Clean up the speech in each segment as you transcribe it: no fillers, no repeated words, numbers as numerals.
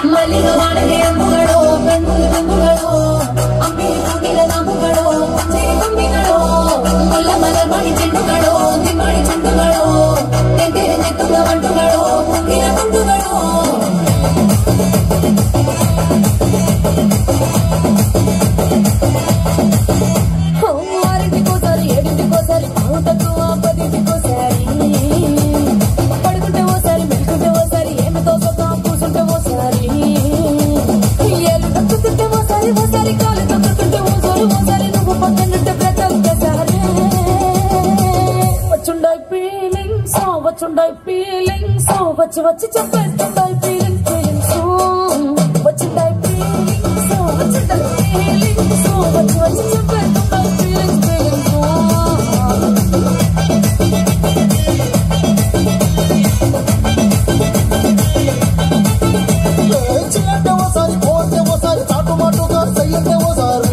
మల్లిగ వాడగే అమ్ముగడో పెన్నులు పెన్నుగడో అమ్మి పూటిల నమ్ముగడో చేతుమ్మిగడో ముల్ల మలమణి చెట్టుగడో దిమ్మడి చెట్టుగడో తెంతిరి చెట్టుగ వంటుగడో పుంగిన పుంటుగడో ఆరింటికోసారి ఏడింటికోసారి పావుతకు ఆపదింటికోసారి పడుకుంటే ఓసారి మెలుకుంటే ఓసారి ఏమితో సొంతం కూర్చుంటే ఓసారి ఏళ్ళు తప్పుతుంటే ఓసారి ఓసారి కాలు తప్పుతుంటే ఓసారి ఓసారి నువ్వు పక్కనుంటే ప్రతి ఒక్కసారి వచ్చుండాయి ఫీలింగ్స్ వచ్చి వచ్చి చెప్పేస్తుండాయి ఫీలింగ్స్ వచ్చిండాయి ఫీలింగ్స్ వచ్చిండాయి ఫీలింగ్స్ వచ్చి వచ్చి చెప్పేస్తుండాయి ఫీలింగ్స్ చిల్లంటే ఓసారి పోతే ఓసారి చాటుమాటుగా సయ్యంటే ఓసారి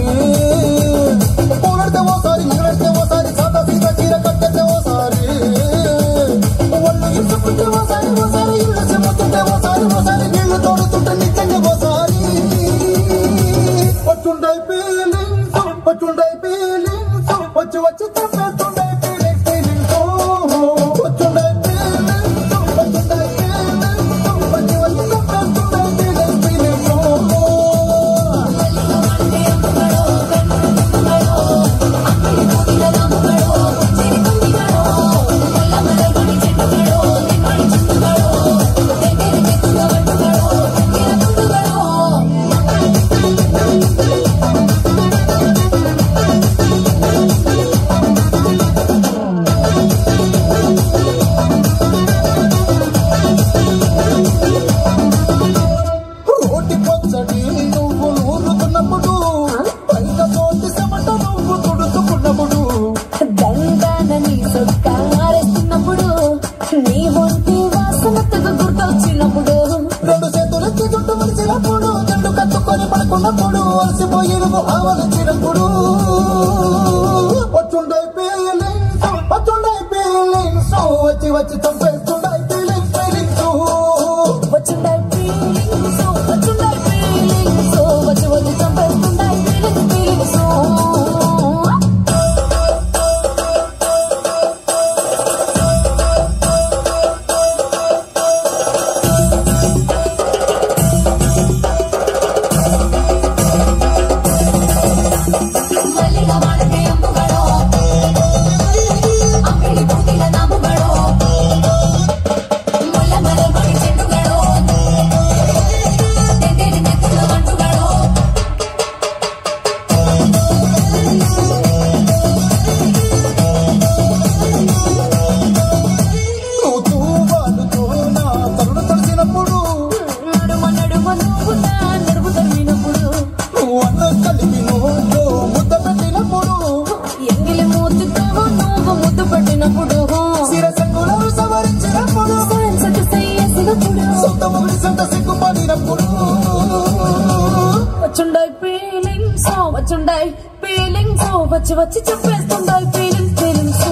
పూలడితే ఓసారి నిలబెడితే ఓసారి సాదా సీదా చీర కట్టేస్తే ఓసారి ఒళ్ళు ఇసుకుంటే ఓసారి ఓసారి ఇల్లు చెమ్ముతుంటే ఓసారి ఓసారి నీళ్లు తోడుతుంటే నిజంగా ఓసారి వచ్చుండాయి ఫీలింగ్స్ వచ్చి వచ్చి చెప్పేస్తుండాయి ఫీలింగ్స్ వచ్చుండాయి ఫీలింగ్స్ వచ్చి వచ్చి పడుకున్నప్పుడు అలసిపోయేది ఆవలించినప్పుడు వచ్చుండాయి ఫీలింగ్స్ వచ్చి వచ్చి చంపేస్తుండాయి ఫీలింగ్స్ వచ్చిండాయి ఫీలింగ్స్ వచ్చుండాయి ఫీలింగ్స్ వచ్చి వచ్చి చంపేస్తుండాయి ఫీలింగ్స్ వచ్చి వచ్చి చెప్పేస్తుండాయి ఫీలింగ్స్